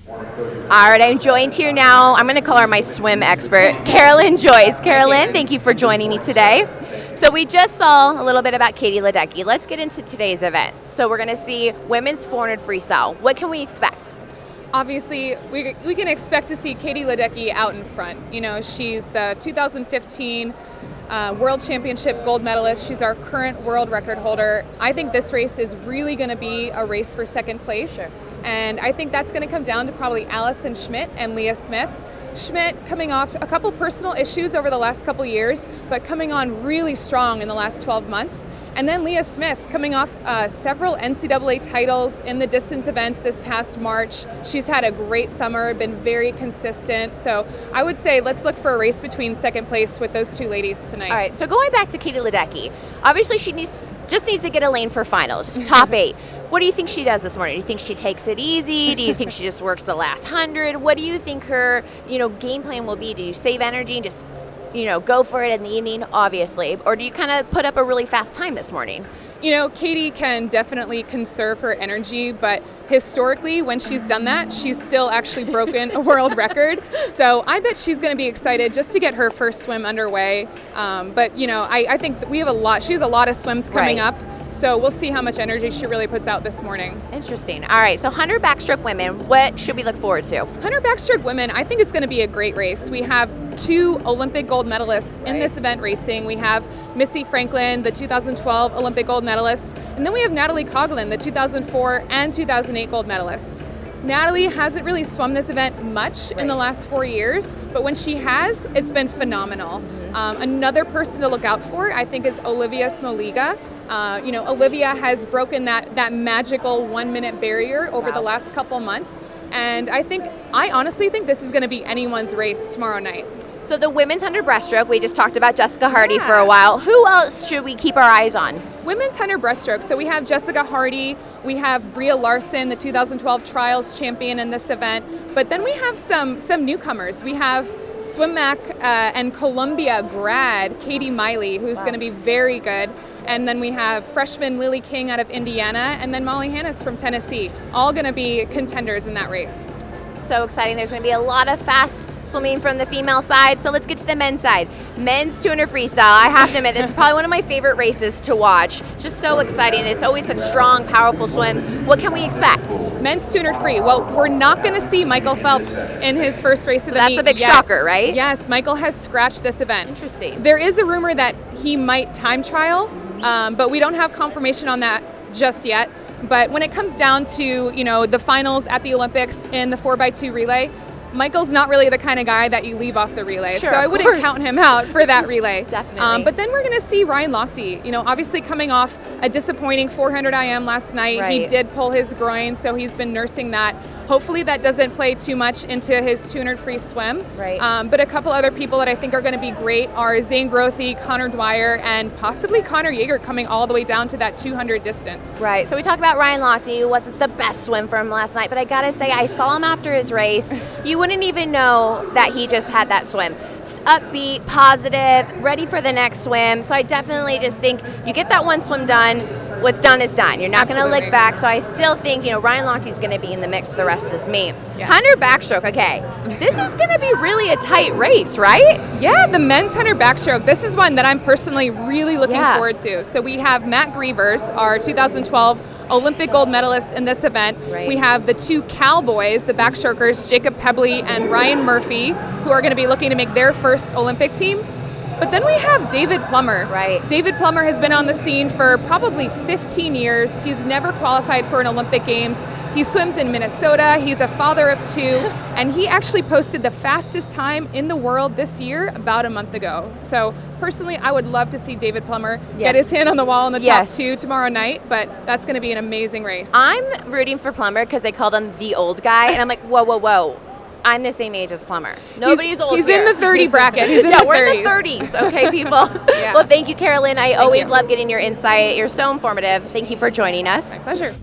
All right, I'm joined here now. I'm going to call her my swim expert, Carolyn Joyce. Carolyn, thank you for joining me today. So we just saw a little bit about Katie Ledecky. Let's get into today's event. So we're going to see women's 400 freestyle. What can we expect? Obviously, we can expect to see Katie Ledecky out in front. You know, she's the 2015 World Championship gold medalist. She's our current world record holder. I think this race is really going to be a race for second place. Sure. And I think that's going to come down to probably Allison Schmidt and Leah Smith. Schmidt coming off a couple personal issues over the last couple years, but coming on really strong in the last 12 months. And then Leah Smith coming off several NCAA titles in the distance events this past March. She's had a great summer, been very consistent. So I would say let's look for a race between second place with those two ladies tonight. All right, so going back to Katie Ledecky, obviously she just needs to get a lane for finals, top 8. What do you think she does this morning? Do you think she takes it easy? Do you think she just works the last 100? What do you think her, game plan will be? Do you save energy and just, go for it in the evening, obviously? Or do you kind of put up a really fast time this morning? Katie can definitely conserve her energy, but historically, when she's done that, she's still actually broken a world record. So I bet she's going to be excited just to get her first swim underway. But I think that she has a lot of swims coming up. So we'll see how much energy she really puts out this morning. Interesting. All right, so 100 backstroke women, what should we look forward to? 100 backstroke women, I think it's going to be a great race. We have 2 Olympic gold medalists in this event racing. We have Missy Franklin, the 2012 Olympic gold medalist, and then we have Natalie Coughlin, the 2004 and 2008 gold medalist. Natalie hasn't really swum this event much in the last 4 years, but when she has, it's been phenomenal. Another person to look out for, I think, is Olivia Smoliga. Olivia has broken that magical 1-minute barrier over the last couple months, and I honestly think this is going to be anyone's race tomorrow night. So the women's 100 breaststroke, we just talked about Jessica Hardy for a while. Who else should we keep our eyes on? Women's 100 breaststroke. So we have Jessica Hardy, we have Bria Larson, the 2012 trials champion in this event, but then we have some newcomers. We have SwimMac and Columbia grad Katie Miley, who's going to be very good. And then we have freshman Lily King out of Indiana, and then Molly Hannes from Tennessee, all going to be contenders in that race. So exciting. There's going to be a lot of fast swimming from the female side. So let's get to the men's side. Men's 200 freestyle. I have to admit, this is probably one of my favorite races to watch. Just so exciting. It's always such strong, powerful swims. What can we expect? Men's 200 free. Well, we're not going to see Michael Phelps in his first race of the meet. That's a big shocker, right? Yes, Michael has scratched this event. Interesting. There is a rumor that he might time trial, but we don't have confirmation on that just yet. But when it comes down to, the finals at the Olympics in the 4x2 relay, Michael's not really the kind of guy that you leave off the relay. Sure, so I wouldn't count him out for that relay. Definitely. But then we're going to see Ryan Lochte, obviously coming off a disappointing 400 IM last night. Right. He did pull his groin, so he's been nursing that. Hopefully that doesn't play too much into his 200 free swim. Right. But a couple other people that I think are going to be great are Zane Grothy, Connor Dwyer, and possibly Connor Yeager coming all the way down to that 200 distance. Right. So we talked about Ryan Lochte. Wasn't the best swim from last night, but I got to say, I saw him after his race. You wouldn't even know that he just had that swim. Upbeat, positive, ready for the next swim. So I definitely just think you get that one swim done, what's done is done. You're not going to lick back. So I still think, Ryan Lochte's going to be in the mix for the rest of this meet. Yes. 100 backstroke, okay. This is going to be really a tight race, right? Yeah, the men's 100 backstroke. This is one that I'm personally really looking forward to. So we have Matt Grievers, our 2012 Olympic gold medalist in this event. Right. We have the 2 Cowboys, the backstrokers, Jacob Pebley and Ryan Murphy, who are going to be looking to make their first Olympic team. But then we have David Plumber. Right. David Plumber has been on the scene for probably 15 years. He's never qualified for an Olympic Games. He swims in Minnesota. He's a father of 2, and he actually posted the fastest time in the world this year about a month ago. So personally, I would love to see David Plumber get his hand on the wall in the top 2 tomorrow night, but that's going to be an amazing race. I'm rooting for Plumber because they called him the old guy, and I'm like, whoa. I'm the same age as Plumber. Nobody's old He's here. in the 30 bracket. He's in the 30s. We're in the 30s, okay, people? Well, thank you, Carolyn. I always love getting your insight. You're so informative. Thank you for joining us. My pleasure.